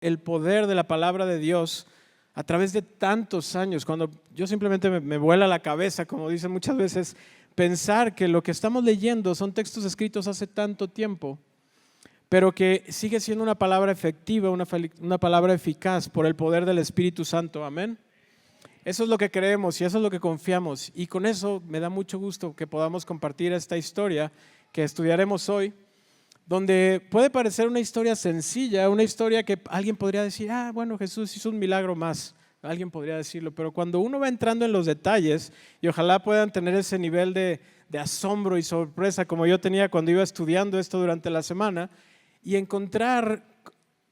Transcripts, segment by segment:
el poder de la palabra de Dios a través de tantos años, cuando yo simplemente me vuela la cabeza, como dicen muchas veces, pensar que lo que estamos leyendo son textos escritos hace tanto tiempo, pero que sigue siendo una palabra efectiva, una palabra eficaz por el poder del Espíritu Santo. Amén. Eso es lo que creemos y eso es lo que confiamos. Y con eso me da mucho gusto que podamos compartir esta historia que estudiaremos hoy, donde puede parecer una historia sencilla, una historia que alguien podría decir, bueno, Jesús hizo un milagro más. Alguien podría decirlo, pero cuando uno va entrando en los detalles, y ojalá puedan tener ese nivel de asombro y sorpresa como yo tenía cuando iba estudiando esto durante la semana, y encontrar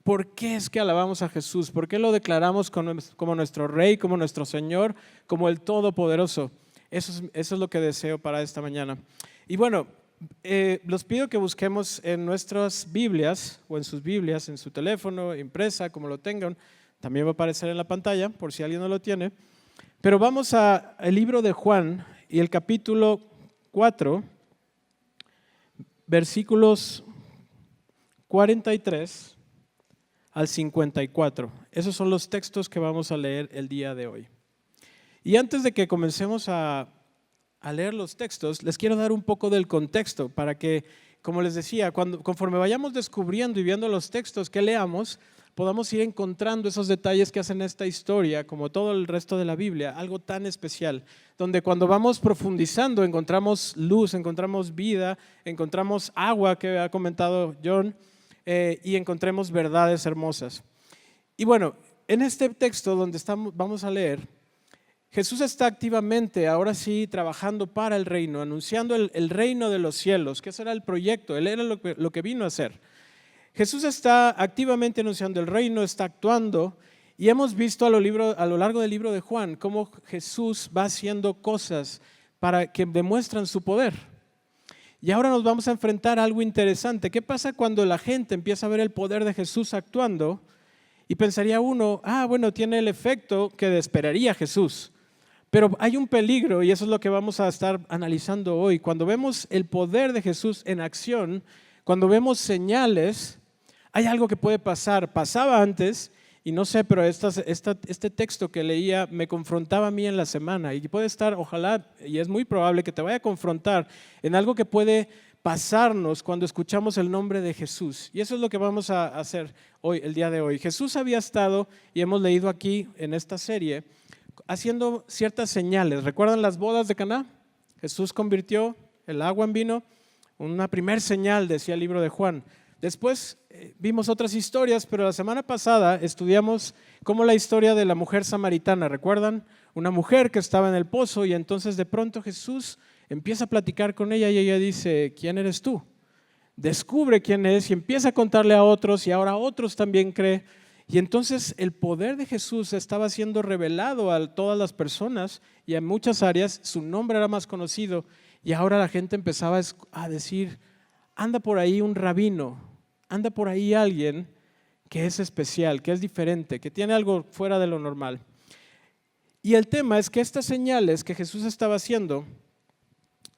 por qué es que alabamos a Jesús, por qué lo declaramos como nuestro Rey, como nuestro Señor, como el Todopoderoso. Eso es lo que deseo para esta mañana. Y bueno, los pido que busquemos en nuestras Biblias, o en sus Biblias, en su teléfono, impresa, como lo tengan. También va a aparecer en la pantalla, por si alguien no lo tiene. Pero vamos al libro de Juan y el capítulo 4, versículos 43 al 54. Esos son los textos que vamos a leer el día de hoy. Y antes de que comencemos a leer los textos, les quiero dar un poco del contexto para que, como les decía, conforme vayamos descubriendo y viendo los textos que leamos, podamos ir encontrando esos detalles que hacen esta historia, como todo el resto de la Biblia, algo tan especial, donde cuando vamos profundizando encontramos luz, encontramos vida, encontramos agua que ha comentado John, y encontremos verdades hermosas. Y bueno, en este texto donde vamos a leer, Jesús está activamente, ahora sí, trabajando para el reino, anunciando el reino de los cielos, que ese era el proyecto, él era lo que vino a hacer. Jesús está activamente anunciando el reino, está actuando, y hemos visto a lo largo del libro de Juan cómo Jesús va haciendo cosas para que demuestran su poder. Y ahora nos vamos a enfrentar a algo interesante. ¿Qué pasa cuando la gente empieza a ver el poder de Jesús actuando? Y pensaría uno, bueno, tiene el efecto que esperaría Jesús. Pero hay un peligro, y eso es lo que vamos a estar analizando hoy. Cuando vemos el poder de Jesús en acción, cuando vemos señales, hay algo que puede pasar. Pasaba antes, y no sé, pero este texto que leía me confrontaba a mí en la semana, y puede estar, ojalá, y es muy probable que te vaya a confrontar en algo que puede pasarnos cuando escuchamos el nombre de Jesús. Y eso es lo que vamos a hacer hoy, el día de hoy. Jesús había estado, y hemos leído aquí en esta serie, haciendo ciertas señales. ¿Recuerdan las bodas de Caná? Jesús convirtió el agua en vino, una primer señal, decía el libro de Juan. Después vimos otras historias, pero la semana pasada estudiamos como la historia de la mujer samaritana. ¿Recuerdan? Una mujer que estaba en el pozo y entonces de pronto Jesús empieza a platicar con ella y ella dice, ¿quién eres tú? Descubre quién es y empieza a contarle a otros y ahora otros también creen. Y entonces el poder de Jesús estaba siendo revelado a todas las personas y en muchas áreas su nombre era más conocido y ahora la gente empezaba a decir, anda por ahí un rabino, anda por ahí alguien que es especial, que es diferente, que tiene algo fuera de lo normal. Y el tema es que estas señales que Jesús estaba haciendo,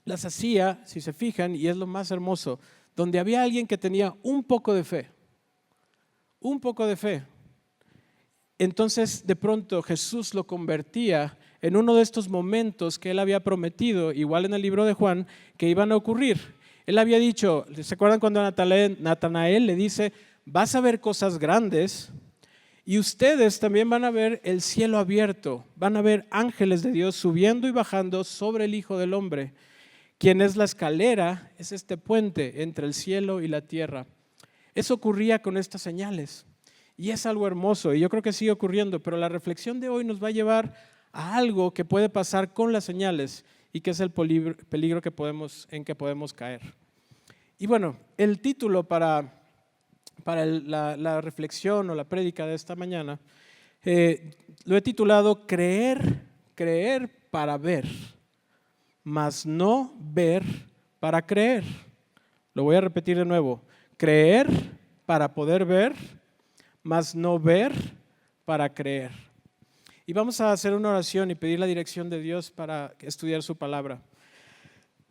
las hacía, si se fijan, y es lo más hermoso, donde había alguien que tenía un poco de fe. Un poco de fe. Entonces de pronto Jesús lo convertía en uno de estos momentos que él había prometido, igual en el libro de Juan, que iban a ocurrir. Él había dicho, ¿se acuerdan cuando Natanael le dice, vas a ver cosas grandes y ustedes también van a ver el cielo abierto, van a ver ángeles de Dios subiendo y bajando sobre el Hijo del Hombre, quien es la escalera, es este puente entre el cielo y la tierra. Eso ocurría con estas señales. Y es algo hermoso y yo creo que sigue ocurriendo, pero la reflexión de hoy nos va a llevar a algo que puede pasar con las señales y que es el peligro en que podemos caer. Y bueno, el título para la reflexión o la prédica de esta mañana lo he titulado creer para ver, mas no ver para creer. Lo voy a repetir de nuevo, creer para poder ver, mas no ver para creer. Y vamos a hacer una oración y pedir la dirección de Dios para estudiar su palabra.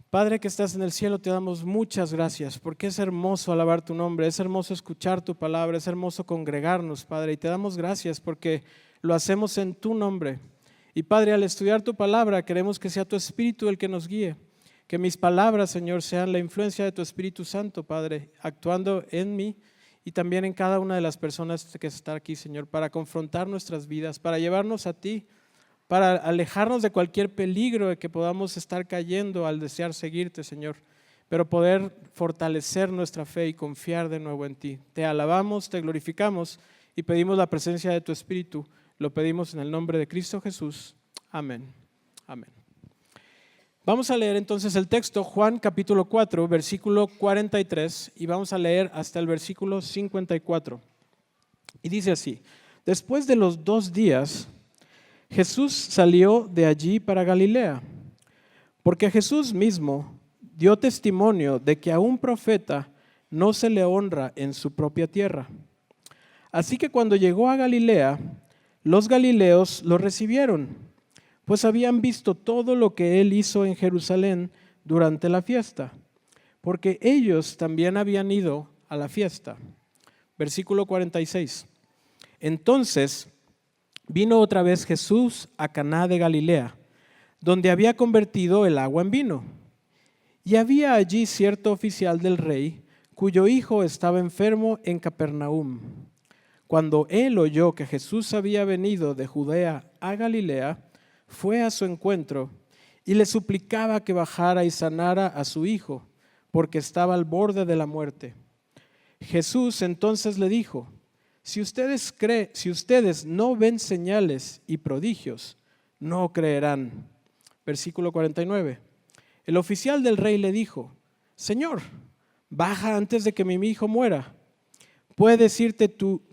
Padre que estás en el cielo, te damos muchas gracias porque es hermoso alabar tu nombre, es hermoso escuchar tu palabra, es hermoso congregarnos, Padre, y te damos gracias porque lo hacemos en tu nombre. Y Padre, al estudiar tu palabra, queremos que sea tu Espíritu el que nos guíe, que mis palabras, Señor, sean la influencia de tu Espíritu Santo, Padre, actuando en mí y también en cada una de las personas que están aquí, Señor, para confrontar nuestras vidas, para llevarnos a ti, para alejarnos de cualquier peligro de que podamos estar cayendo al desear seguirte, Señor, pero poder fortalecer nuestra fe y confiar de nuevo en ti. Te alabamos, te glorificamos y pedimos la presencia de tu Espíritu. Lo pedimos en el nombre de Cristo Jesús. Amén. Amén. Vamos a leer entonces el texto, Juan capítulo 4, versículo 43, y vamos a leer hasta el versículo 54. Y dice así: después de los 2 días, Jesús salió de allí para Galilea, porque Jesús mismo dio testimonio de que a un profeta no se le honra en su propia tierra. Así que cuando llegó a Galilea, los galileos lo recibieron, pues habían visto todo lo que él hizo en Jerusalén durante la fiesta, porque ellos también habían ido a la fiesta. Versículo 46. Entonces vino otra vez Jesús a Caná de Galilea, donde había convertido el agua en vino. Y había allí cierto oficial del rey, cuyo hijo estaba enfermo en Capernaum. Cuando él oyó que Jesús había venido de Judea a Galilea, fue a su encuentro y le suplicaba que bajara y sanara a su hijo, porque estaba al borde de la muerte. Jesús entonces le dijo: Si ustedes no ven señales y prodigios, no creerán. Versículo 49. El oficial del rey le dijo: Señor, baja antes de que mi hijo muera. Puede decirte, tu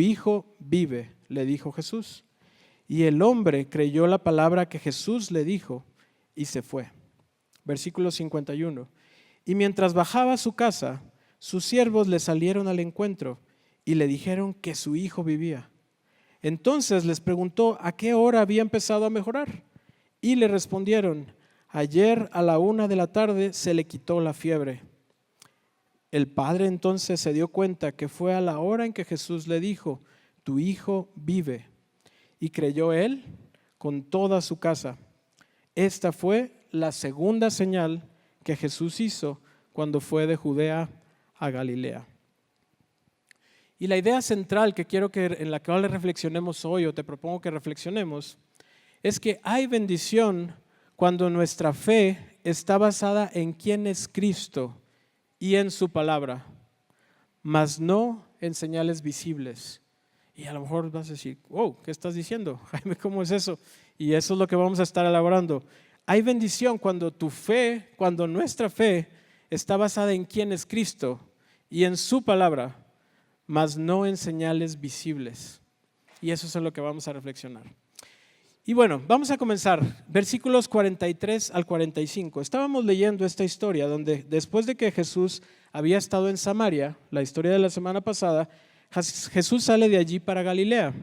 hijo vive, le dijo Jesús. Y el hombre creyó la palabra que Jesús le dijo y se fue. Versículo 51. Y mientras bajaba a su casa, sus siervos le salieron al encuentro y le dijeron que su hijo vivía. Entonces les preguntó a qué hora había empezado a mejorar. Y le respondieron: ayer a la 1 de la tarde se le quitó la fiebre. El padre entonces se dio cuenta que fue a la hora en que Jesús le dijo: tu hijo vive. Y creyó él con toda su casa. Esta fue la segunda señal que Jesús hizo cuando fue de Judea a Galilea. Y la idea central que quiero en la cual reflexionemos hoy, o te propongo que reflexionemos, es que hay bendición cuando nuestra fe está basada en quién es Cristo y en su palabra, mas no en señales visibles. Y a lo mejor vas a decir: wow, ¿qué estás diciendo, Jaime? ¿Cómo es eso? Y eso es lo que vamos a estar elaborando. Hay bendición cuando cuando nuestra fe está basada en quién es Cristo y en su palabra, mas no en señales visibles. Y eso es en lo que vamos a reflexionar. Y bueno, vamos a comenzar. Versículos 43 al 45. Estábamos leyendo esta historia donde después de que Jesús había estado en Samaria, la historia de la semana pasada, Jesús sale de allí para Galilea,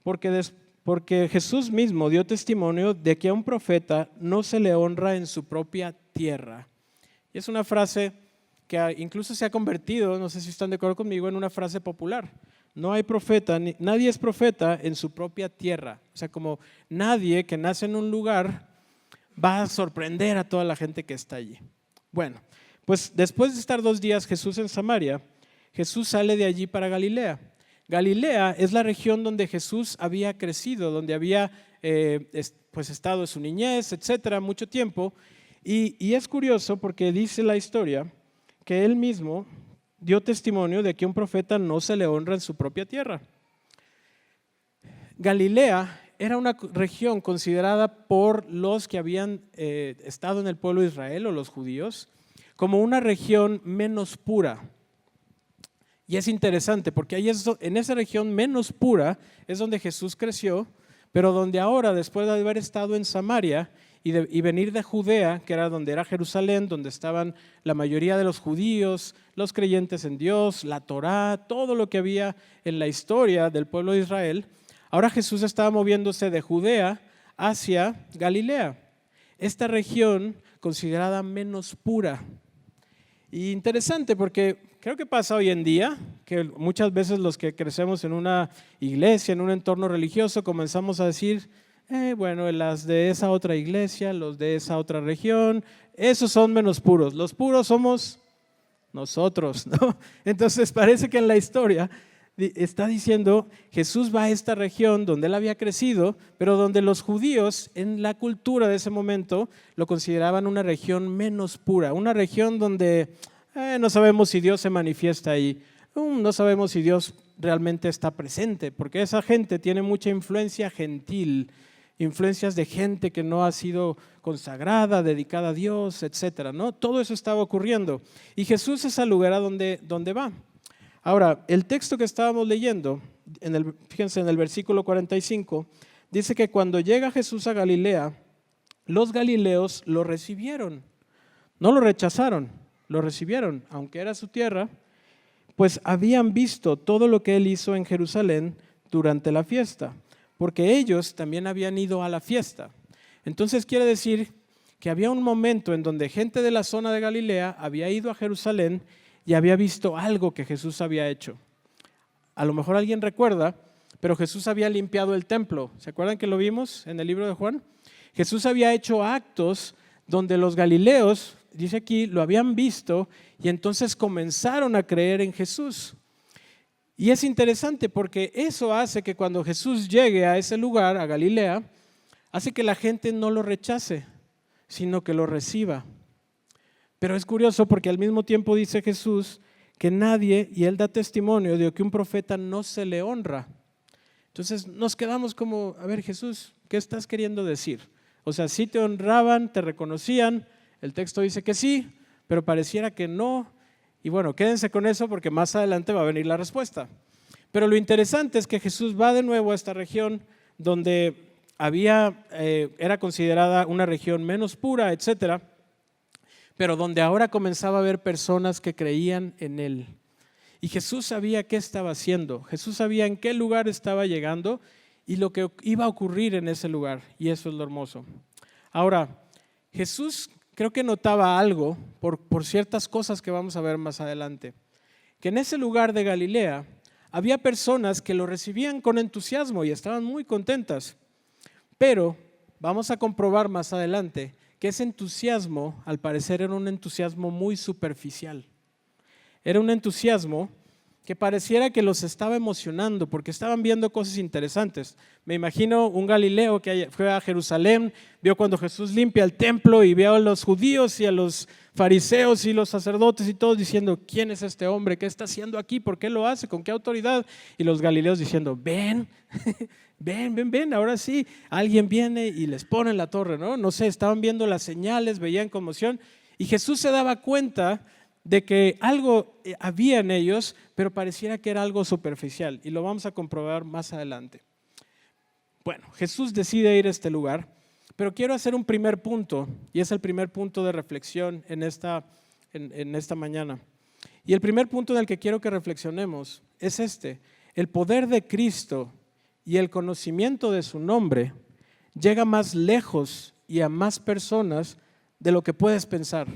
porque Jesús mismo dio testimonio de que a un profeta no se le honra en su propia tierra. Y es una frase que incluso se ha convertido, no sé si están de acuerdo conmigo, en una frase popular. No hay profeta, nadie es profeta en su propia tierra. O sea, como nadie que nace en un lugar va a sorprender a toda la gente que está allí. Bueno, pues después de estar 2 días Jesús en Samaria, Jesús sale de allí para Galilea. Galilea es la región donde Jesús había crecido, donde había estado en su niñez, etcétera, mucho tiempo. Y es curioso porque dice la historia que él mismo dio testimonio de que a un profeta no se le honra en su propia tierra. Galilea era una región considerada por los que habían estado en el pueblo de Israel o los judíos como una región menos pura. Y es interesante porque ahí en esa región menos pura es donde Jesús creció, pero donde ahora, después de haber estado en Samaria y venir de Judea, que era donde era Jerusalén, donde estaban la mayoría de los judíos, los creyentes en Dios, la Torá, todo lo que había en la historia del pueblo de Israel, ahora Jesús estaba moviéndose de Judea hacia Galilea. esta región considerada menos pura. Y interesante porque creo que pasa hoy en día que muchas veces los que crecemos en una iglesia, en un entorno religioso, comenzamos a decir, bueno, las de esa otra iglesia, los de esa otra región, esos son menos puros. Los puros somos nosotros, ¿no? Entonces parece que en la historia está diciendo, Jesús va a esta región donde él había crecido, pero donde los judíos en la cultura de ese momento lo consideraban una región menos pura, una región donde no sabemos si Dios se manifiesta ahí, no sabemos si Dios realmente está presente, porque esa gente tiene mucha influencia gentil, influencias de gente que no ha sido consagrada, dedicada a Dios, etcétera, ¿no? Todo eso estaba ocurriendo y Jesús es al lugar a donde va. Ahora, el texto que estábamos leyendo, fíjense en el versículo 45, dice que cuando llega Jesús a Galilea, los galileos lo recibieron, no lo rechazaron, lo recibieron, aunque era su tierra, pues habían visto todo lo que él hizo en Jerusalén durante la fiesta, porque ellos también habían ido a la fiesta. Entonces quiere decir que había un momento en donde gente de la zona de Galilea había ido a Jerusalén y había visto algo que Jesús había hecho. A lo mejor alguien recuerda, pero Jesús había limpiado el templo. ¿Se acuerdan que lo vimos en el libro de Juan? Jesús había hecho actos donde los galileos, dice aquí, lo habían visto y entonces comenzaron a creer en Jesús. Y es interesante porque eso hace que cuando Jesús llegue a ese lugar, a Galilea, hace que la gente no lo rechace, sino que lo reciba. Pero es curioso porque al mismo tiempo dice Jesús que nadie, y él da testimonio de que un profeta no se le honra. Entonces nos quedamos como, a ver Jesús, ¿qué estás queriendo decir? O sea, sí te honraban, te reconocían, el texto dice que sí, pero pareciera que no. Y bueno, quédense con eso porque más adelante va a venir la respuesta. Pero lo interesante es que Jesús va de nuevo a esta región donde era considerada una región menos pura, etcétera, pero donde ahora comenzaba a haber personas que creían en él. Y Jesús sabía qué estaba haciendo, Jesús sabía en qué lugar estaba llegando y lo que iba a ocurrir en ese lugar, y eso es lo hermoso. Ahora, Jesús creo que notaba algo por ciertas cosas que vamos a ver más adelante, que en ese lugar de Galilea había personas que lo recibían con entusiasmo y estaban muy contentas, pero vamos a comprobar más adelante que ese entusiasmo, al parecer, era un entusiasmo muy superficial. Era un entusiasmo que pareciera que los estaba emocionando porque estaban viendo cosas interesantes. Me imagino un Galileo que fue a Jerusalén, vio cuando Jesús limpia el templo y vio a los judíos y a los fariseos y los sacerdotes y todos diciendo, ¿quién es este hombre? ¿Qué está haciendo aquí? ¿Por qué lo hace? ¿Con qué autoridad? Y los galileos diciendo, ven, ven, ahora sí, alguien viene y les pone en la torre, ¿no? No sé, estaban viendo las señales, veían conmoción y Jesús se daba cuenta de que algo había en ellos, pero pareciera que era algo superficial y lo vamos a comprobar más adelante. Bueno, Jesús decide ir a este lugar, pero quiero hacer un primer punto y es el primer punto de reflexión en esta mañana. Y el primer punto en el que quiero que reflexionemos es este: el poder de Cristo y el conocimiento de su nombre llega más lejos y a más personas de lo que puedes pensar.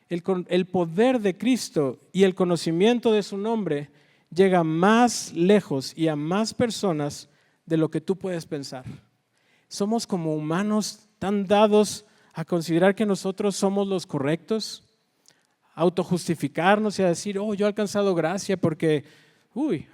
El poder de Cristo y el conocimiento de su nombre llega más lejos y a más personas de lo que tú puedes pensar. Somos como humanos tan dados a considerar que nosotros somos los correctos, a autojustificarnos y a decir, yo he alcanzado gracia porque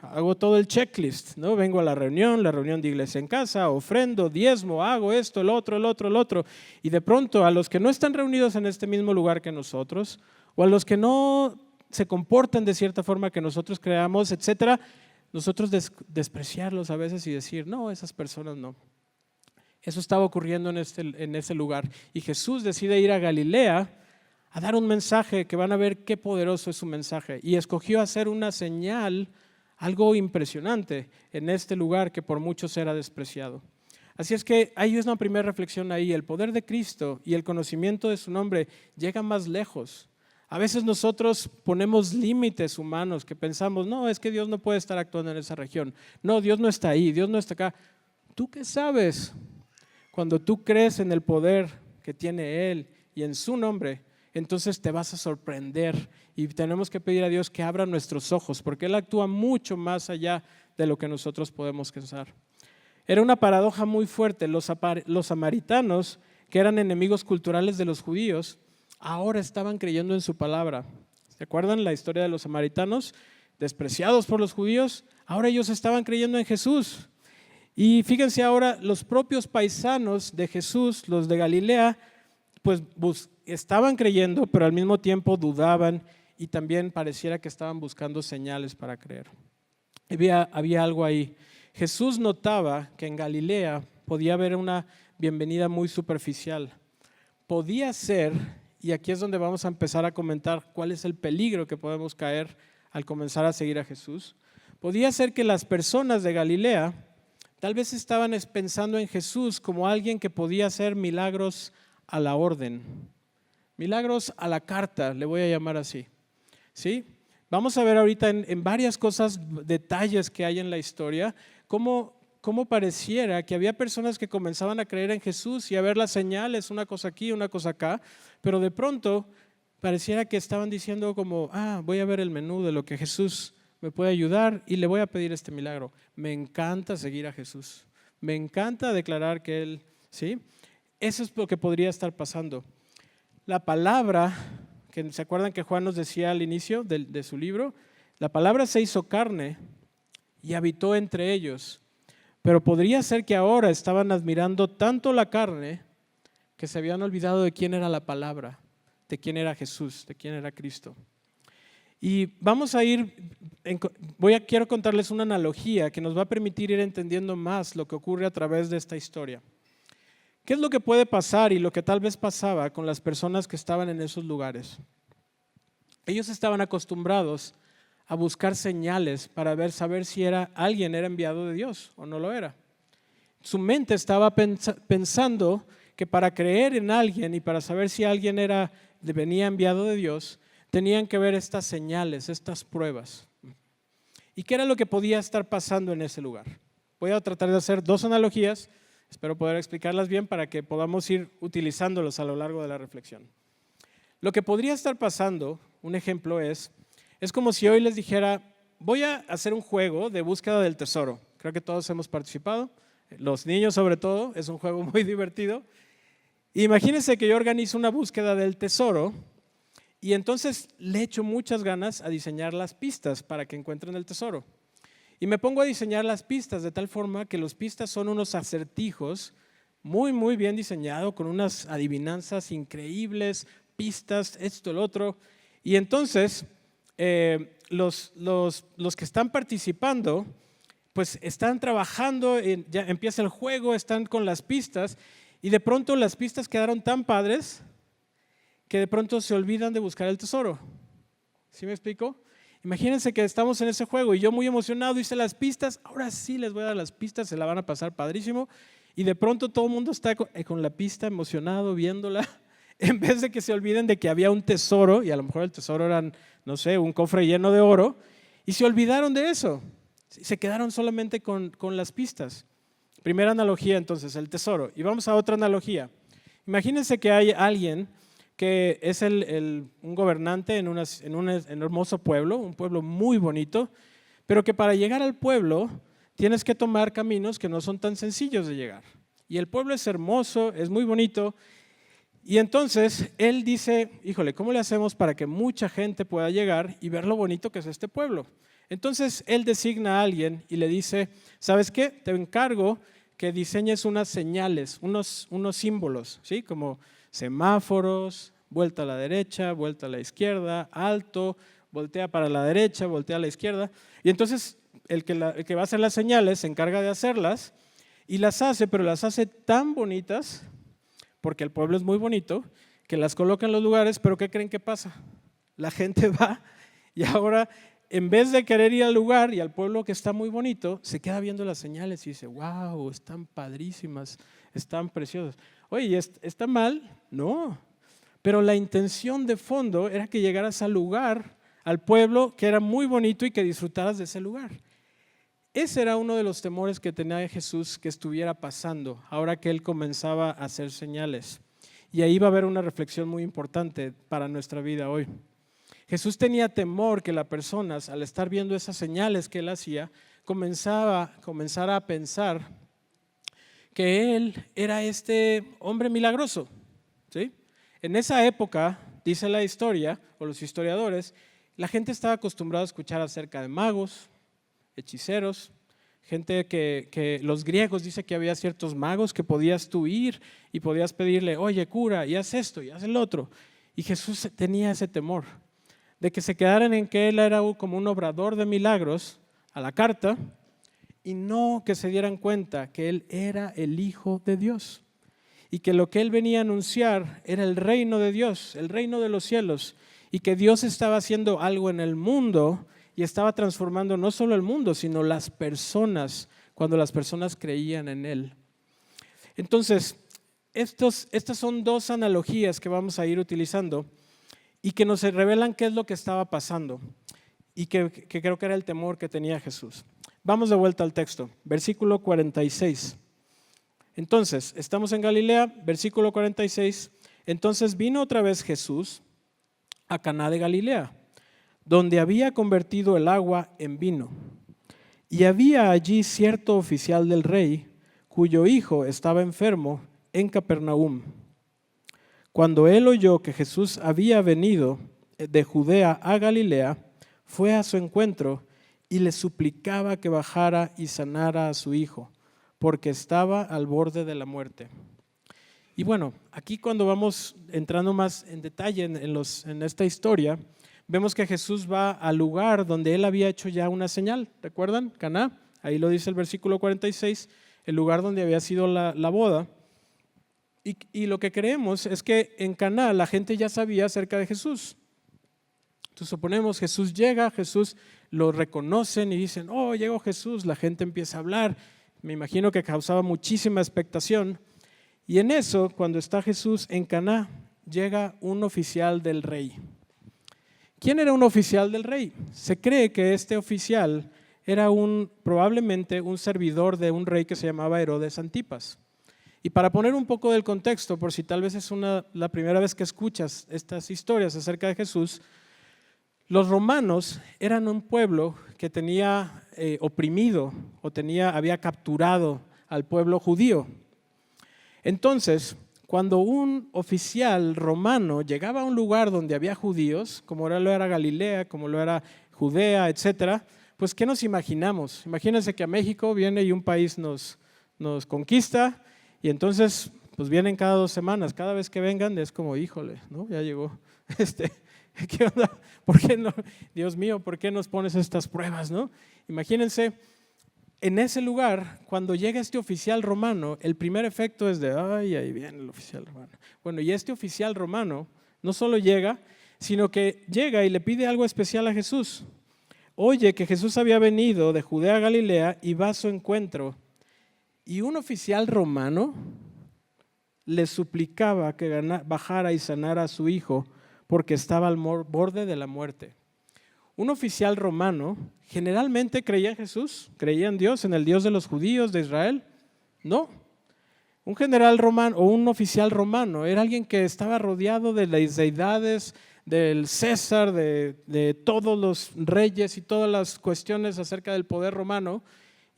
hago todo el checklist, ¿no? Vengo a la reunión de iglesia en casa, ofrendo, diezmo, hago esto, el otro. Y de pronto a los que no están reunidos en este mismo lugar que nosotros, o a los que no se comportan de cierta forma que nosotros creamos, etcétera, nosotros despreciarlos a veces y decir, no, esas personas no. Eso estaba ocurriendo en ese lugar. Y Jesús decide ir a Galilea a dar un mensaje que van a ver qué poderoso es su mensaje. Y escogió hacer una señal, algo impresionante en este lugar que por muchos era despreciado. Así es que hay una primera reflexión ahí: el poder de Cristo y el conocimiento de su nombre llegan más lejos. A veces nosotros ponemos límites humanos que pensamos, no, es que Dios no puede estar actuando en esa región. No, Dios no está ahí, Dios no está acá. ¿Tú qué sabes? Cuando tú crees en el poder que tiene Él y en su nombre, entonces te vas a sorprender y tenemos que pedir a Dios que abra nuestros ojos, porque Él actúa mucho más allá de lo que nosotros podemos pensar. Era una paradoja muy fuerte. Los samaritanos, que eran enemigos culturales de los judíos, ahora estaban creyendo en su palabra. ¿Se acuerdan la historia de los samaritanos? Despreciados por los judíos, ahora ellos estaban creyendo en Jesús. Y fíjense ahora, los propios paisanos de Jesús, los de Galilea, pues estaban creyendo, pero al mismo tiempo dudaban y también pareciera que estaban buscando señales para creer. Había algo ahí. Jesús notaba que en Galilea podía haber una bienvenida muy superficial. Podía ser, y aquí es donde vamos a empezar a comentar cuál es el peligro que podemos caer al comenzar a seguir a Jesús. Podía ser que las personas de Galilea tal vez estaban pensando en Jesús como alguien que podía hacer milagros a la orden, milagros a la carta, le voy a llamar así. ¿Sí? Vamos a ver ahorita en varias cosas, detalles que hay en la historia, cómo pareciera que había personas que comenzaban a creer en Jesús y a ver las señales, una cosa aquí, una cosa acá, pero de pronto pareciera que estaban diciendo como, voy a ver el menú de lo que Jesús me puede ayudar y le voy a pedir este milagro. Me encanta seguir a Jesús, me encanta declarar que Él, ¿sí? Eso es lo que podría estar pasando. La palabra, que se acuerdan que Juan nos decía al inicio de su libro, la palabra se hizo carne y habitó entre ellos. Pero podría ser que ahora estaban admirando tanto la carne que se habían olvidado de quién era la palabra, de quién era Jesús, de quién era Cristo. Y vamos a quiero contarles una analogía que nos va a permitir ir entendiendo más lo que ocurre a través de esta historia. ¿Qué es lo que puede pasar y lo que tal vez pasaba con las personas que estaban en esos lugares? Ellos estaban acostumbrados a buscar señales para saber si alguien era enviado de Dios o no lo era. Su mente estaba pensando que para creer en alguien y para saber si alguien venía enviado de Dios, tenían que ver estas señales, estas pruebas. ¿Y qué era lo que podía estar pasando en ese lugar? Voy a tratar de hacer dos analogías, espero poder explicarlas bien para que podamos ir utilizándolas a lo largo de la reflexión. Lo que podría estar pasando, un ejemplo es como si hoy les dijera, voy a hacer un juego de búsqueda del tesoro. Creo que todos hemos participado, los niños sobre todo, es un juego muy divertido. Imagínense que yo organizo una búsqueda del tesoro y entonces le echo muchas ganas a diseñar las pistas para que encuentren el tesoro. Y me pongo a diseñar las pistas de tal forma que las pistas son unos acertijos muy, muy bien diseñados, con unas adivinanzas increíbles, pistas, esto, el otro. Y entonces los que están participando, pues están trabajando, ya empieza el juego, están con las pistas y de pronto las pistas quedaron tan padres que de pronto se olvidan de buscar el tesoro. ¿Sí me explico? Imagínense que estamos en ese juego y yo muy emocionado hice las pistas, ahora sí les voy a dar las pistas, se la van a pasar padrísimo y de pronto todo el mundo está con la pista emocionado viéndola en vez de que se olviden de que había un tesoro y a lo mejor el tesoro era, no sé, un cofre lleno de oro y se olvidaron de eso, se quedaron solamente con las pistas. Primera analogía entonces, el tesoro. Y vamos a otra analogía. Imagínense que hay alguien que es un gobernante en un hermoso pueblo, un pueblo muy bonito, pero que para llegar al pueblo tienes que tomar caminos que no son tan sencillos de llegar. Y el pueblo es hermoso, es muy bonito, y entonces él dice, híjole, ¿cómo le hacemos para que mucha gente pueda llegar y ver lo bonito que es este pueblo? Entonces él designa a alguien y le dice, ¿sabes qué? Te encargo que diseñes unas señales, unos símbolos, ¿sí? Como semáforos, vuelta a la derecha, vuelta a la izquierda, alto, voltea para la derecha, voltea a la izquierda. Y entonces el que va a hacer las señales se encarga de hacerlas y las hace, pero las hace tan bonitas, porque el pueblo es muy bonito, que las coloca en los lugares, pero ¿qué creen que pasa? La gente va y ahora en vez de querer ir al lugar y al pueblo que está muy bonito, se queda viendo las señales y dice, wow, están padrísimas, están preciosas. Oye, ¿está mal? No, pero la intención de fondo era que llegaras al lugar, al pueblo que era muy bonito y que disfrutaras de ese lugar. Ese era uno de los temores que tenía Jesús que estuviera pasando ahora que Él comenzaba a hacer señales. Y ahí va a haber una reflexión muy importante para nuestra vida hoy. Jesús tenía temor que las personas, al estar viendo esas señales que Él hacía, comenzara a pensar que Él era este hombre milagroso, ¿sí? En esa época, dice la historia, o los historiadores, la gente estaba acostumbrada a escuchar acerca de magos, hechiceros, gente que los griegos dice que había ciertos magos que podías tú ir y podías pedirle, oye, cura, y haz esto, y haz el otro. Y Jesús tenía ese temor de que se quedaran en que Él era como un obrador de milagros a la carta y no que se dieran cuenta que Él era el Hijo de Dios y que lo que Él venía a anunciar era el reino de Dios, el reino de los cielos, y que Dios estaba haciendo algo en el mundo y estaba transformando no solo el mundo, sino las personas, cuando las personas creían en Él. Entonces, estas son dos analogías que vamos a ir utilizando y que nos revelan qué es lo que estaba pasando y que creo que era el temor que tenía Jesús. Vamos de vuelta al texto, versículo 46. Entonces, estamos en Galilea, versículo 46. Entonces vino otra vez Jesús a Caná de Galilea, donde había convertido el agua en vino. Y había allí cierto oficial del rey, cuyo hijo estaba enfermo en Capernaum. Cuando él oyó que Jesús había venido de Judea a Galilea, fue a su encuentro y le suplicaba que bajara y sanara a su hijo, porque estaba al borde de la muerte. Y bueno, aquí cuando vamos entrando más en detalle en esta historia, vemos que Jesús va al lugar donde él había hecho ya una señal, ¿recuerdan? Caná, ahí lo dice el versículo 46, el lugar donde había sido la boda. Y lo que creemos es que en Caná la gente ya sabía acerca de Jesús. Entonces suponemos Jesús llega, Jesús lo reconocen y dicen, oh, llegó Jesús, la gente empieza a hablar. Me imagino que causaba muchísima expectación. Y en eso, cuando está Jesús en Caná, llega un oficial del rey. ¿Quién era un oficial del rey? Se cree que este oficial era probablemente un servidor de un rey que se llamaba Herodes Antipas. Y para poner un poco del contexto, por si tal vez es la primera vez que escuchas estas historias acerca de Jesús, los romanos eran un pueblo que tenía oprimido o había capturado al pueblo judío. Entonces, cuando un oficial romano llegaba a un lugar donde había judíos, como lo era Galilea, como lo era Judea, etcétera, pues ¿qué nos imaginamos? Imagínense que a México viene y un país nos conquista. Y entonces, pues vienen cada 2 semanas. Cada vez que vengan es como, híjole, ¿no? Ya llegó. ¿Qué onda? ¿Por qué no? Dios mío, ¿por qué nos pones estas pruebas, no? Imagínense, en ese lugar, cuando llega este oficial romano, el primer efecto es de, ay, ahí viene el oficial romano. Bueno, y este oficial romano no solo llega, sino que llega y le pide algo especial a Jesús. Oye que Jesús había venido de Judea a Galilea y va a su encuentro. Y un oficial romano le suplicaba que bajara y sanara a su hijo porque estaba al borde de la muerte. Un oficial romano generalmente creía en Jesús, creía en Dios, en el Dios de los judíos, de Israel. No. Un general romano o un oficial romano era alguien que estaba rodeado de las deidades, del César, de todos los reyes y todas las cuestiones acerca del poder romano.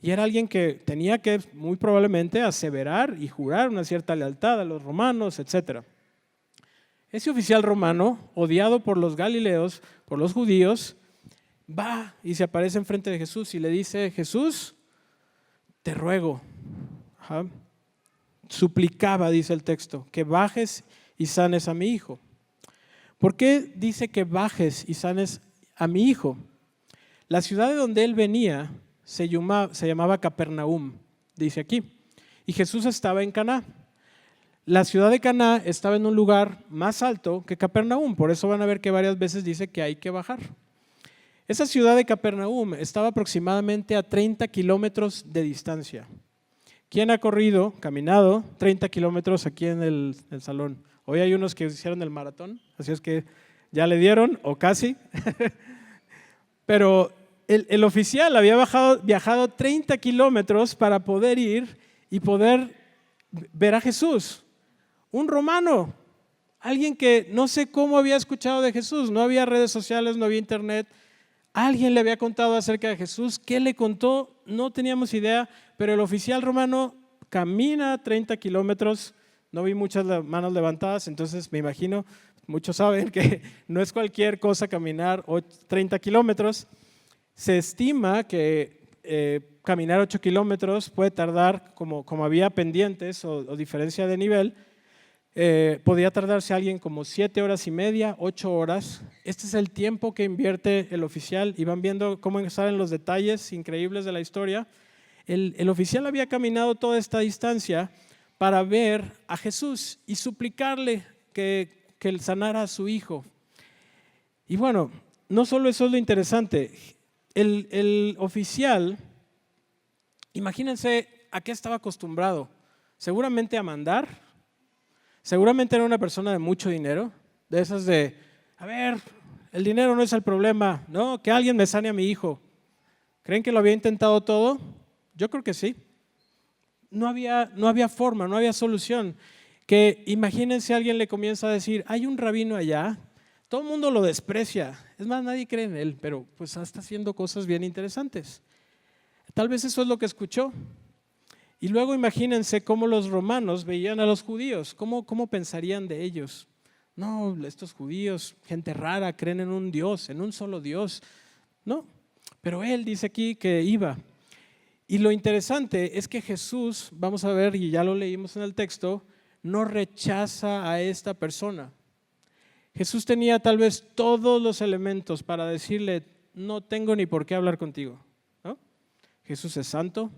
Y era alguien que tenía que muy probablemente aseverar y jurar una cierta lealtad a los romanos, etc. Ese oficial romano, odiado por los galileos, por los judíos, va y se aparece enfrente de Jesús y le dice, Jesús, te ruego, suplicaba, dice el texto, que bajes y sanes a mi hijo. ¿Por qué dice que bajes y sanes a mi hijo? La ciudad de donde él venía se llamaba Capernaum, dice aquí, y Jesús estaba en Caná. La ciudad de Caná estaba en un lugar más alto que Capernaum, por eso van a ver que varias veces dice que hay que bajar. Esa ciudad de Capernaum estaba aproximadamente a 30 kilómetros de distancia. ¿Quién ha caminado 30 kilómetros aquí en el salón? Hoy hay unos que hicieron el maratón, así es que ya le dieron, o casi. Pero el oficial había viajado 30 kilómetros para poder ir y poder ver a Jesús. Un romano, alguien que no sé cómo había escuchado de Jesús, no había redes sociales, no había internet. Alguien le había contado acerca de Jesús. ¿Qué le contó? No teníamos idea, pero el oficial romano camina 30 kilómetros. No vi muchas manos levantadas, entonces me imagino, muchos saben que no es cualquier cosa caminar 30 kilómetros. Se estima que caminar 8 kilómetros puede tardar, como había pendientes o diferencia de nivel, podía tardarse alguien como 7 horas y media, 8 horas. Este es el tiempo que invierte el oficial y van viendo cómo salen los detalles increíbles de la historia. El oficial había caminado toda esta distancia para ver a Jesús y suplicarle que él sanara a su hijo. Y bueno, no solo eso es lo interesante. El oficial, imagínense a qué estaba acostumbrado. Seguramente a mandar. Seguramente era una persona de mucho dinero, de esas de, a ver, el dinero no es el problema, ¿no? Que alguien me sane a mi hijo. ¿Creen que lo había intentado todo? Yo creo que sí. No había forma, no había solución. Que imagínense, alguien le comienza a decir, hay un rabino allá, todo el mundo lo desprecia, es más, nadie cree en él, pero pues está haciendo cosas bien interesantes. Tal vez eso es lo que escuchó. Y luego imagínense cómo los romanos veían a los judíos, cómo pensarían de ellos. No, estos judíos, gente rara, creen en un Dios, en un solo Dios. No, pero él dice aquí que iba. Y lo interesante es que Jesús, vamos a ver, y ya lo leímos en el texto, no rechaza a esta persona. Jesús tenía tal vez todos los elementos para decirle, no tengo ni por qué hablar contigo, ¿no? Jesús es santo.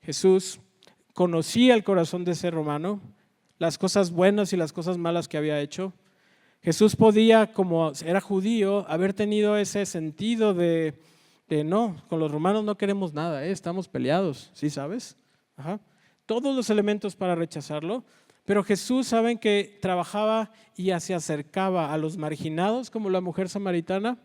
Jesús conocía el corazón de ese romano, las cosas buenas y las cosas malas que había hecho. Jesús podía, como era judío, haber tenido ese sentido de no, con los romanos no queremos nada, estamos peleados, ¿sí sabes? Ajá. Todos los elementos para rechazarlo, pero Jesús, saben que trabajaba y se acercaba a los marginados, como la mujer samaritana,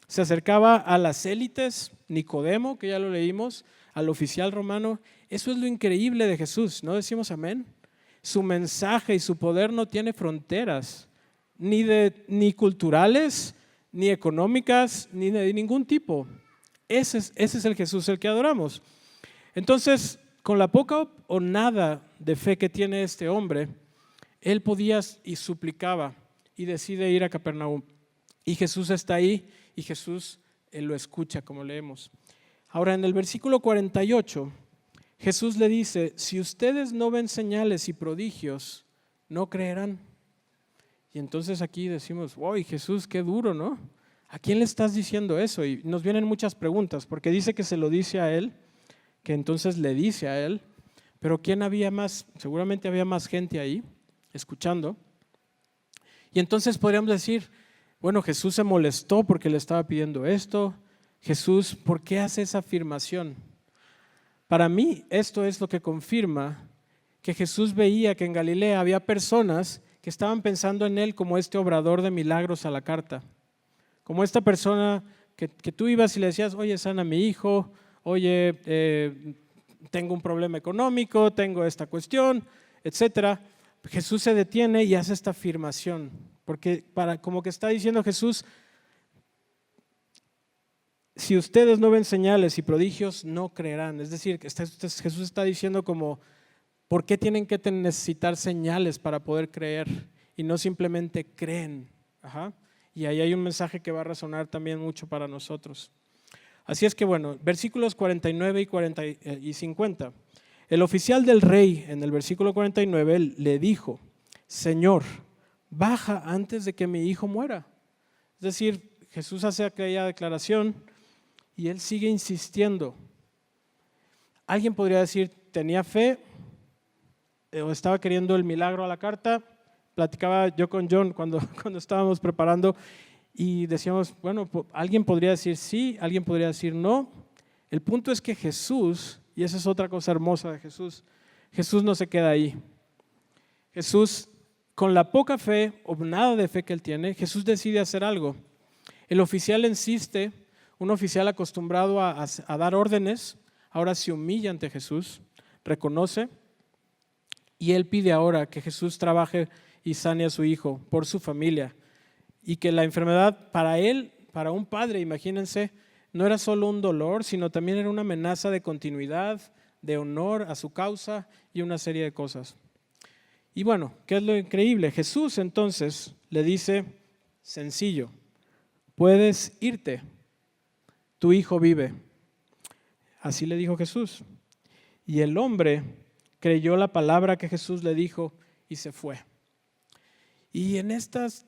se acercaba a las élites, Nicodemo, que ya lo leímos, al oficial romano. Eso es lo increíble de Jesús, ¿no decimos amén? Su mensaje y su poder no tiene fronteras, ni culturales, ni económicas, ni de ningún tipo. Ese es el Jesús el que adoramos. Entonces, con la poca o nada de fe que tiene este hombre, él podía y suplicaba y decide ir a Capernaum. Y Jesús está ahí y Jesús él lo escucha, como leemos. Ahora, en el versículo 48, Jesús le dice, si ustedes no ven señales y prodigios, no creerán. Y entonces aquí decimos, uy, Jesús, qué duro, ¿no? ¿A quién le estás diciendo eso? Y nos vienen muchas preguntas, porque dice que se lo dice a él, que entonces le dice a él, pero ¿quién había más? Seguramente había más gente ahí, escuchando. Y entonces podríamos decir, bueno, Jesús se molestó porque le estaba pidiendo esto. Jesús, ¿por qué hace esa afirmación? Para mí, esto es lo que confirma que Jesús veía que en Galilea había personas que estaban pensando en él como este obrador de milagros a la carta. Como esta persona que tú ibas y le decías, oye, sana a mi hijo, oye, tengo un problema económico, tengo esta cuestión, etcétera. Jesús se detiene y hace esta afirmación, porque como que está diciendo Jesús, si ustedes no ven señales y prodigios, no creerán. Es decir, Jesús está diciendo como, ¿por qué tienen que necesitar señales para poder creer? Y no simplemente creen. Ajá. Y ahí hay un mensaje que va a resonar también mucho para nosotros. Así es que bueno, versículos 49 y 50. El oficial del rey, en el versículo 49, le dijo, Señor, baja antes de que mi hijo muera. Es decir, Jesús hace aquella declaración y él sigue insistiendo. Alguien podría decir, tenía fe o estaba queriendo el milagro a la carta. Platicaba yo con John cuando estábamos preparando y decíamos, bueno, alguien podría decir sí, alguien podría decir no. El punto es que Jesús, y esa es otra cosa hermosa de Jesús, Jesús no se queda ahí. Jesús, con la poca fe o nada de fe que él tiene, Jesús decide hacer algo. El oficial insiste, Un oficial acostumbrado a dar órdenes, ahora se humilla ante Jesús, reconoce y él pide ahora que Jesús trabaje y sane a su hijo por su familia y que la enfermedad para él, para un padre, imagínense, no era solo un dolor, sino también era una amenaza de continuidad, de honor a su causa y una serie de cosas. Y bueno, ¿qué es lo increíble? Jesús entonces le dice, sencillo, puedes irte, tu hijo vive. Así le dijo Jesús. Y el hombre creyó la palabra que Jesús le dijo y se fue. Y en estas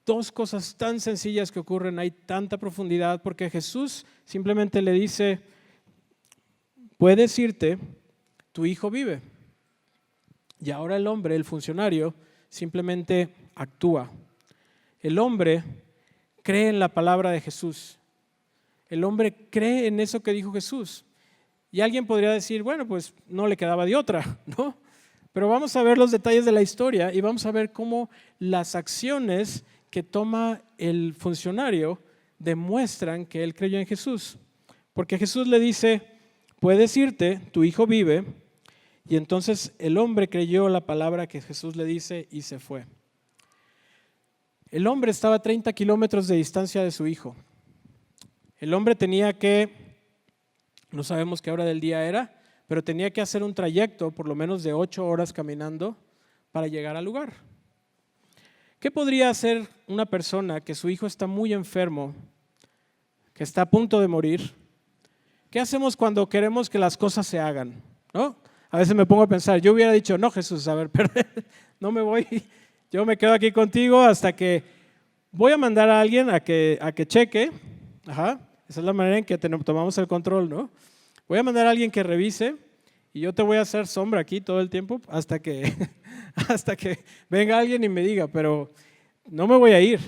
dos cosas tan sencillas que ocurren hay tanta profundidad, porque Jesús simplemente le dice, puedes irte, tu hijo vive. Y ahora el hombre, el funcionario, simplemente actúa. El hombre cree en la palabra de Jesús. El hombre cree en eso que dijo Jesús. Y alguien podría decir, bueno, pues no le quedaba de otra, ¿no? Pero vamos a ver los detalles de la historia y vamos a ver cómo las acciones que toma el funcionario demuestran que él creyó en Jesús. Porque Jesús le dice, puedes irte, tu hijo vive. Y entonces el hombre creyó la palabra que Jesús le dice y se fue. El hombre estaba a 30 kilómetros de distancia de su hijo. El hombre tenía que, no sabemos qué hora del día era, pero tenía que hacer un trayecto por lo menos de 8 horas caminando para llegar al lugar. ¿Qué podría hacer una persona que su hijo está muy enfermo, que está a punto de morir? ¿Qué hacemos cuando queremos que las cosas se hagan? ¿No? A veces me pongo a pensar, yo hubiera dicho, no Jesús, a ver, no me voy, yo me quedo aquí contigo hasta que voy a mandar a alguien a que cheque, esa es la manera en que tomamos el control, ¿no? Voy a mandar a alguien que revise y yo te voy a hacer sombra aquí todo el tiempo hasta que venga alguien y me diga, pero no me voy a ir,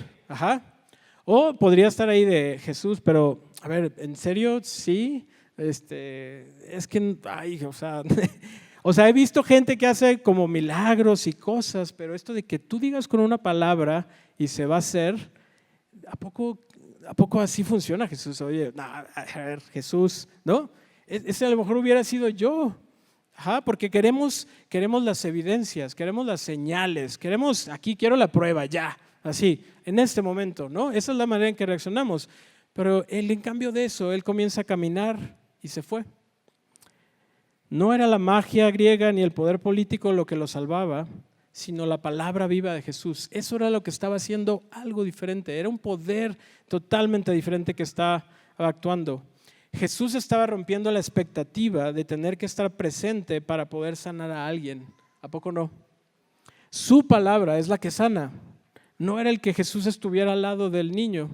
O podría estar ahí de Jesús, pero a ver, ¿en serio? Sí, es que, o sea, he visto gente que hace como milagros y cosas, pero esto de que tú digas con una palabra y se va a hacer, ¿a poco así funciona Jesús? Oye, a ver, Jesús, ¿no? Ese a lo mejor hubiera sido yo. Porque queremos las evidencias, queremos las señales, quiero la prueba ya, así, en este momento, ¿no? Esa es la manera en que reaccionamos. Pero él, en cambio de eso, él comienza a caminar y se fue. No era la magia griega ni el poder político lo que lo salvaba, sino la palabra viva de Jesús. Eso era lo que estaba haciendo algo diferente, era un poder totalmente diferente que estaba actuando. Jesús estaba rompiendo la expectativa de tener que estar presente para poder sanar a alguien. ¿A poco no? Su palabra es la que sana. No era el que Jesús estuviera al lado del niño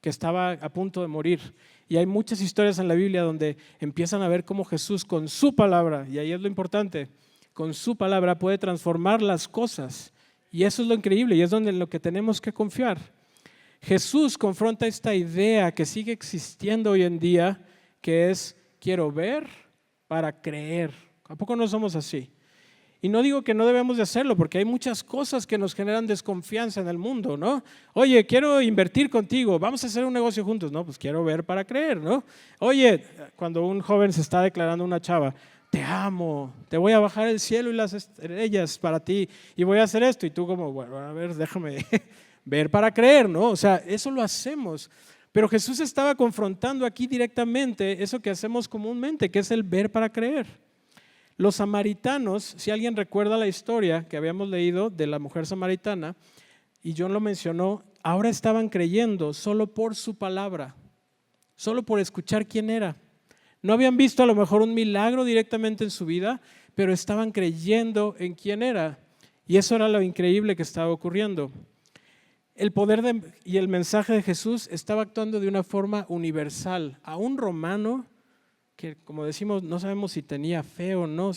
que estaba a punto de morir. Y hay muchas historias en la Biblia donde empiezan a ver cómo Jesús con su palabra, y ahí es lo importante, con su palabra puede transformar las cosas. Y eso es lo increíble y es donde en lo que tenemos que confiar. Jesús confronta esta idea que sigue existiendo hoy en día, que es quiero ver para creer. ¿A poco no somos así? Y no digo que no debemos de hacerlo, porque hay muchas cosas que nos generan desconfianza en el mundo, ¿no? Oye, quiero invertir contigo, vamos a hacer un negocio juntos, ¿no? Pues quiero ver para creer, ¿no? Oye, cuando un joven se está declarando a una chava, te amo, te voy a bajar el cielo y las estrellas para ti y voy a hacer esto, y tú como, bueno, a ver, déjame ver para creer, ¿no? O sea, eso lo hacemos. Pero Jesús estaba confrontando aquí directamente eso que hacemos comúnmente, que es el ver para creer. Los samaritanos, si alguien recuerda la historia que habíamos leído de la mujer samaritana, y John lo mencionó, ahora estaban creyendo solo por su palabra, solo por escuchar quién era. No habían visto a lo mejor un milagro directamente en su vida, pero estaban creyendo en quién era. Y eso era lo increíble que estaba ocurriendo. El poder y el mensaje de Jesús estaba actuando de una forma universal. A un romano que, como decimos, no sabemos si tenía fe o no,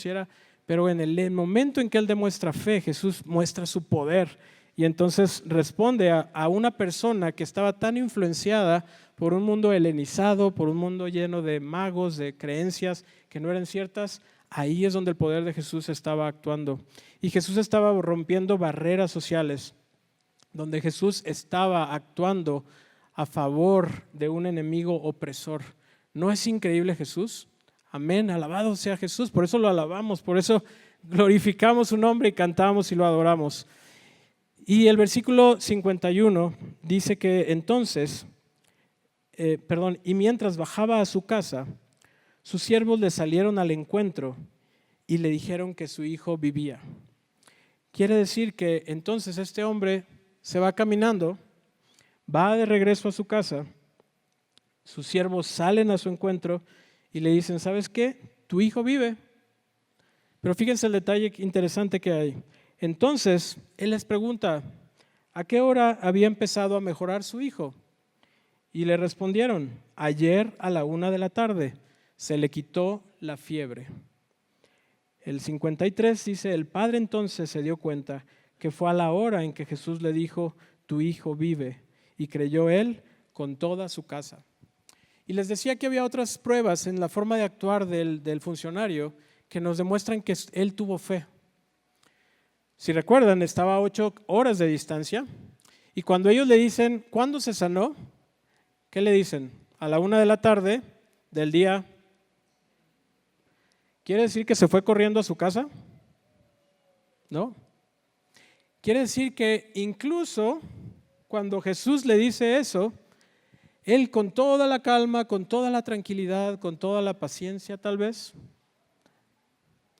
pero en el momento en que él demuestra fe, Jesús muestra su poder y entonces responde a una persona que estaba tan influenciada por un mundo helenizado, por un mundo lleno de magos, de creencias que no eran ciertas. Ahí es donde el poder de Jesús estaba actuando. Y Jesús estaba rompiendo barreras sociales, donde Jesús estaba actuando a favor de un enemigo opresor. ¿No es increíble Jesús? Amén, alabado sea Jesús. Por eso lo alabamos, por eso glorificamos su nombre y cantamos y lo adoramos. Y el versículo 51 dice que entonces, y mientras bajaba a su casa, sus siervos le salieron al encuentro y le dijeron que su hijo vivía. Quiere decir que entonces este hombre se va caminando, va de regreso a su casa, sus siervos salen a su encuentro y le dicen, ¿sabes qué? Tu hijo vive. Pero fíjense el detalle interesante que hay. Entonces, él les pregunta, ¿a qué hora había empezado a mejorar su hijo? Y le respondieron, ayer a la 1 de la tarde se le quitó la fiebre. El 53 dice, el padre entonces se dio cuenta que fue a la hora en que Jesús le dijo, tu hijo vive, y creyó él con toda su casa. Y les decía que había otras pruebas en la forma de actuar del funcionario que nos demuestran que él tuvo fe. Si recuerdan, estaba a 8 horas de distancia y cuando ellos le dicen, ¿cuándo se sanó? ¿Qué le dicen? A la 1 de la tarde del día. ¿Quiere decir que se fue corriendo a su casa? ¿No? Quiere decir que incluso cuando Jesús le dice eso, él con toda la calma, con toda la tranquilidad, con toda la paciencia tal vez,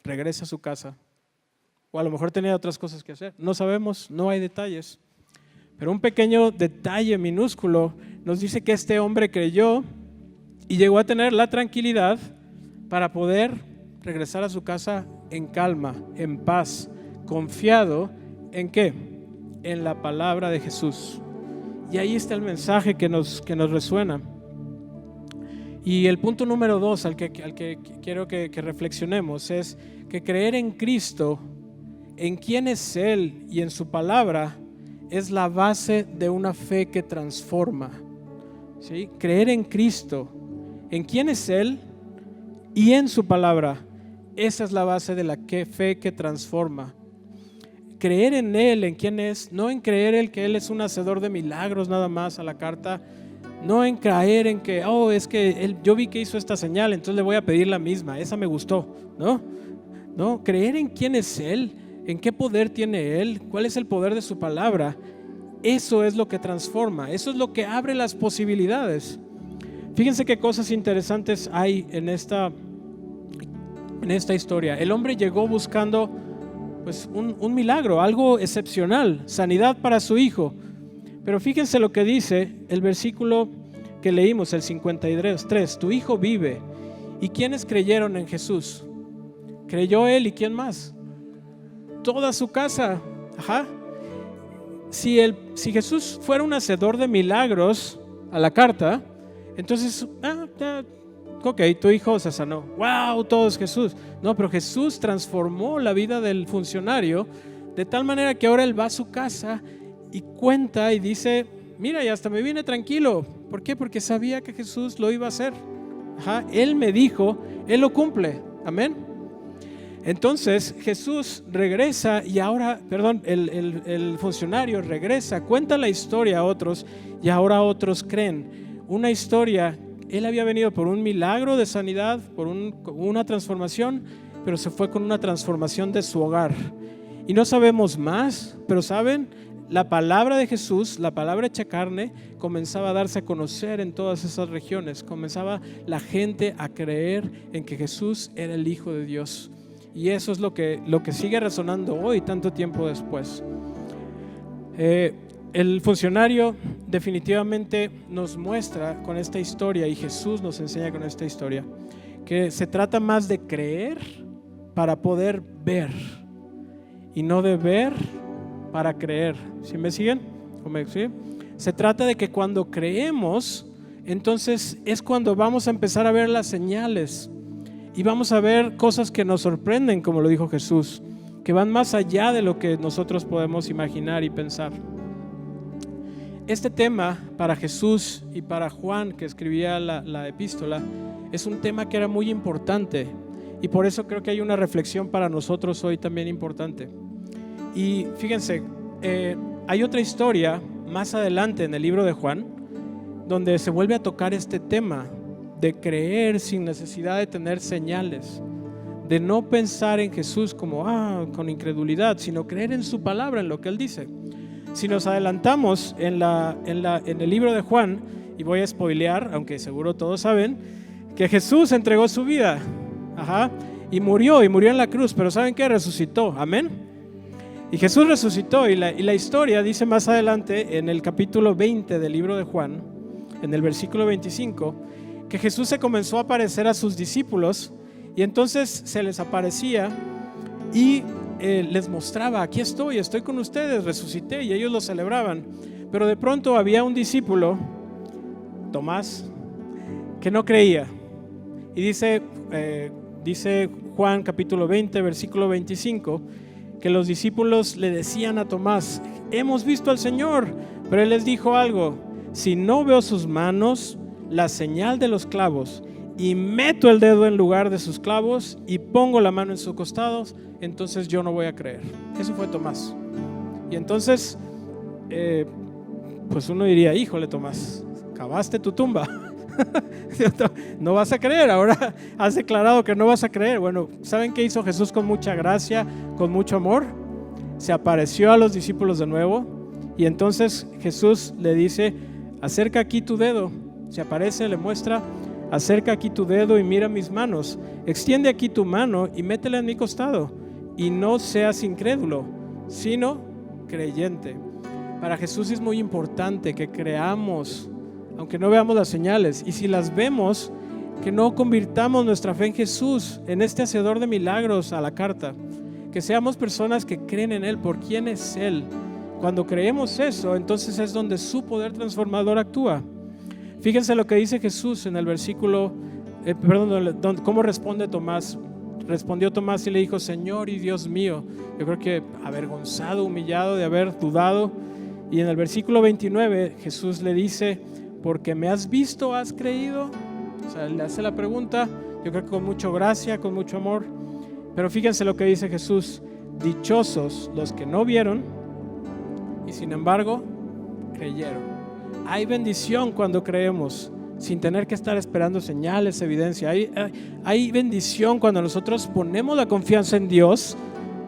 regresa a su casa. O a lo mejor tenía otras cosas que hacer. No sabemos, no hay detalles. Pero un pequeño detalle minúsculo nos dice que este hombre creyó y llegó a tener la tranquilidad para poder regresar a su casa en calma, en paz, confiado ¿en qué? En la palabra de Jesús. Y ahí está el mensaje que nos resuena. Y el punto número 2 al que quiero que reflexionemos es que creer en Cristo, en quién es Él y en su palabra, es la base de una fe que transforma. ¿Sí? Creer en Cristo, en quién es Él y en su palabra, esa es la base de la fe que transforma. Creer en Él, en quién es, no en creer en que Él es un hacedor de milagros nada más a la carta, no en caer en que, es que yo vi que hizo esta señal, entonces le voy a pedir la misma, esa me gustó, no, creer en quién es Él, en qué poder tiene Él, cuál es el poder de su palabra, eso es lo que transforma, eso es lo que abre las posibilidades. Fíjense qué cosas interesantes hay en esta historia. El hombre llegó buscando pues un milagro, algo excepcional, sanidad para su hijo. Pero fíjense lo que dice el versículo que leímos, el 53, tu hijo vive. ¿Y quiénes creyeron en Jesús? Creyó él y ¿quién más? Toda su casa. Si Jesús fuera un hacedor de milagros a la carta, entonces, ok, tu hijo se sanó. ¡Wow! Todo es Jesús. No, pero Jesús transformó la vida del funcionario de tal manera que ahora él va a su casa y cuenta y dice, mira, y hasta me vine tranquilo. ¿Por qué? Porque sabía que Jesús lo iba a hacer. Él me dijo, Él lo cumple. Amén. Entonces Jesús regresa y ahora, el funcionario regresa, cuenta la historia a otros y ahora otros creen. Una historia. Él había venido por un milagro de sanidad, por una transformación, pero se fue con una transformación de su hogar. Y no sabemos más, pero ¿saben? La palabra de Jesús, la palabra hecha carne, comenzaba a darse a conocer en todas esas regiones. Comenzaba la gente a creer en que Jesús era el Hijo de Dios. Y eso es lo que sigue resonando hoy, tanto tiempo después. El funcionario definitivamente nos muestra con esta historia, y Jesús nos enseña con esta historia, que se trata más de creer para poder ver y no de ver para creer. ¿Sí me siguen? ¿Sí? Se trata de que cuando creemos, entonces es cuando vamos a empezar a ver las señales y vamos a ver cosas que nos sorprenden, como lo dijo Jesús, que van más allá de lo que nosotros podemos imaginar y pensar. Este tema para Jesús y para Juan, que escribía la epístola, es un tema que era muy importante y por eso creo que hay una reflexión para nosotros hoy también importante. Y fíjense, hay otra historia más adelante en el libro de Juan donde se vuelve a tocar este tema de creer sin necesidad de tener señales, de no pensar en Jesús como con incredulidad, sino creer en su palabra, en lo que Él dice. Si nos adelantamos en el libro de Juan, y voy a spoilear, aunque seguro todos saben, que Jesús entregó su vida, y murió en la cruz, pero ¿saben qué? Resucitó, amén. Y Jesús resucitó, y la historia dice más adelante en el capítulo 20 del libro de Juan, en el versículo 25, que Jesús se comenzó a aparecer a sus discípulos, y entonces se les aparecía y les mostraba: aquí estoy con ustedes, resucité, y ellos lo celebraban. Pero de pronto había un discípulo, Tomás, que no creía. Y dice Juan capítulo 20, versículo 25, que los discípulos le decían a Tomás: hemos visto al Señor. Pero él les dijo algo: si no veo sus manos, la señal de los clavos, y meto el dedo en lugar de sus clavos y pongo la mano en sus costados, entonces yo no voy a creer. Eso fue Tomás. Y entonces pues uno diría: híjole, Tomás, cavaste tu tumba. No vas a creer, ahora has declarado que no vas a creer. Bueno, ¿saben qué hizo Jesús con mucha gracia, con mucho amor? Se apareció a los discípulos de nuevo, y entonces Jesús le dice: acerca aquí tu dedo. Se aparece, le muestra: acerca aquí tu dedo y mira mis manos, extiende aquí tu mano y métela en mi costado, y no seas incrédulo, sino creyente. Para Jesús es muy importante que creamos, aunque no veamos las señales, y si las vemos, que no convirtamos nuestra fe en Jesús, en este hacedor de milagros a la carta, que seamos personas que creen en Él por quién es Él. Cuando creemos eso, entonces es donde su poder transformador actúa. Fíjense lo que dice Jesús en el versículo, cómo responde Tomás. Respondió Tomás y le dijo: Señor y Dios mío. Yo creo que avergonzado, humillado de haber dudado. Y en el versículo 29 Jesús le dice: porque me has visto, has creído. O sea, le hace la pregunta, yo creo que con mucha gracia, con mucho amor. Pero fíjense lo que dice Jesús: dichosos los que no vieron y sin embargo creyeron. Hay bendición cuando creemos sin tener que estar esperando señales, evidencia. Hay bendición cuando nosotros ponemos la confianza en Dios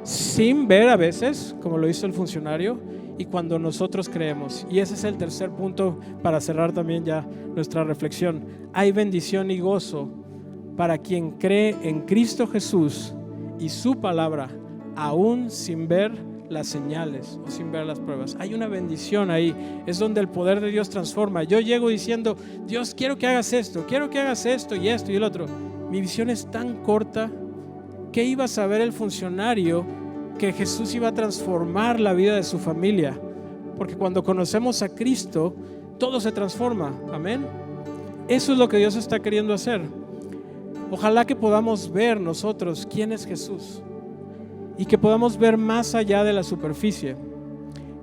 sin ver a veces, como lo hizo el funcionario, y cuando nosotros creemos. Y ese es el tercer punto para cerrar también ya nuestra reflexión. Hay bendición y gozo para quien cree en Cristo Jesús y su palabra, aún sin ver las señales o sin ver las pruebas. Hay una bendición ahí, es donde el poder de Dios transforma. Yo llego diciendo: Dios, quiero que hagas esto y esto y el otro. Mi visión es tan corta. ¿Qué iba a saber el funcionario que Jesús iba a transformar la vida de su familia? Porque cuando conocemos a Cristo, todo se transforma. Amén. Eso es lo que Dios está queriendo hacer. Ojalá que podamos ver nosotros quién es Jesús y que podamos ver más allá de la superficie,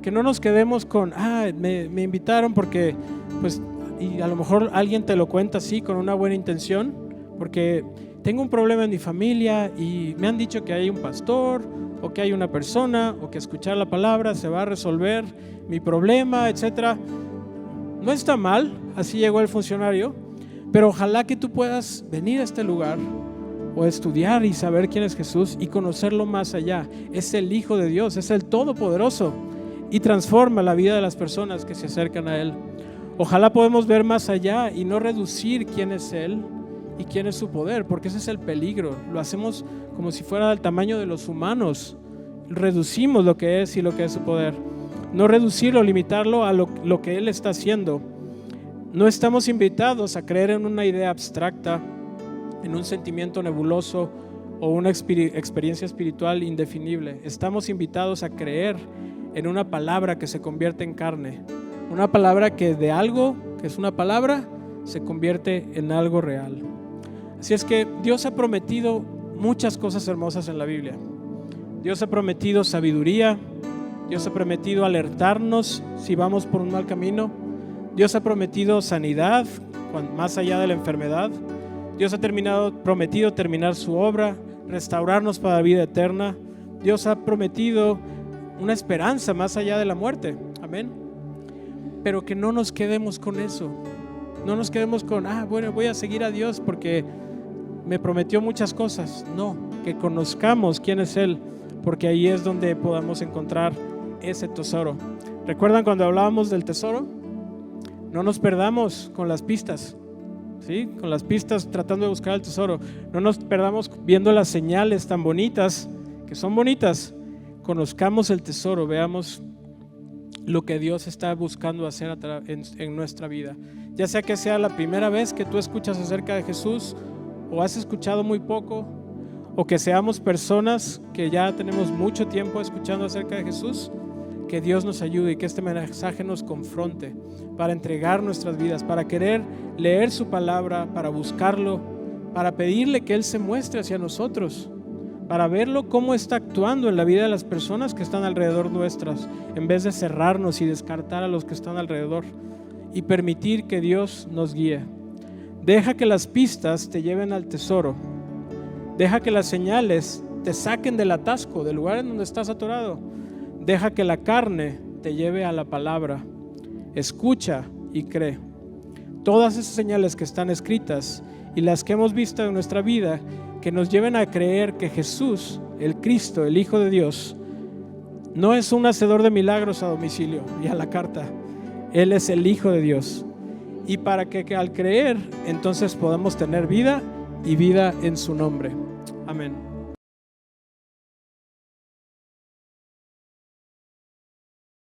que no nos quedemos con me invitaron porque pues, y a lo mejor alguien te lo cuenta así con una buena intención, porque tengo un problema en mi familia y me han dicho que hay un pastor o que hay una persona o que escuchar la palabra se va a resolver mi problema, etcétera. No está mal, así llegó el funcionario, pero ojalá que tú puedas venir a este lugar o estudiar y saber quién es Jesús y conocerlo más allá. Es el Hijo de Dios, es el Todopoderoso y transforma la vida de las personas que se acercan a Él. Ojalá podamos ver más allá y no reducir quién es Él y quién es su poder, porque ese es el peligro. Lo hacemos como si fuera del tamaño de los humanos. Reducimos lo que es y lo que es su poder. No reducirlo, limitarlo a lo que Él está haciendo. No estamos invitados a creer en una idea abstracta, en un sentimiento nebuloso o una experiencia espiritual indefinible. Estamos invitados a creer en una palabra que se convierte en carne, una palabra que de algo que es una palabra se convierte en algo real. Así es que Dios ha prometido muchas cosas hermosas en la Biblia. Dios ha prometido sabiduría, Dios ha prometido alertarnos si vamos por un mal camino, Dios ha prometido sanidad más allá de la enfermedad. Dios ha prometido terminar su obra, restaurarnos para la vida eterna. Dios ha prometido una esperanza más allá de la muerte. Amén. Pero que no nos quedemos con eso. No nos quedemos con, bueno, voy a seguir a Dios porque me prometió muchas cosas. No, que conozcamos quién es Él, porque ahí es donde podamos encontrar ese tesoro. ¿Recuerdan cuando hablábamos del tesoro? No nos perdamos con las pistas, ¿sí? Con las pistas tratando de buscar el tesoro. No nos perdamos viendo las señales tan bonitas, que son bonitas. Conozcamos el tesoro, veamos lo que Dios está buscando hacer en nuestra vida. Ya sea que sea la primera vez que tú escuchas acerca de Jesús, o has escuchado muy poco, o que seamos personas que ya tenemos mucho tiempo escuchando acerca de Jesús, que Dios nos ayude y que este mensaje nos confronte para entregar nuestras vidas, para querer leer su palabra, para buscarlo, para pedirle que Él se muestre hacia nosotros, para verlo cómo está actuando en la vida de las personas que están alrededor nuestras, en vez de cerrarnos y descartar a los que están alrededor, y permitir que Dios nos guíe. Deja que las pistas te lleven al tesoro. Deja que las señales te saquen del atasco, del lugar en donde estás atorado. Deja que la carne te lleve a la palabra. Escucha y cree. Todas esas señales que están escritas y las que hemos visto en nuestra vida, que nos lleven a creer que Jesús, el Cristo, el Hijo de Dios, no es un hacedor de milagros a domicilio y a la carta. Él es el Hijo de Dios. Y para que al creer, entonces podamos tener vida y vida en su nombre. Amén.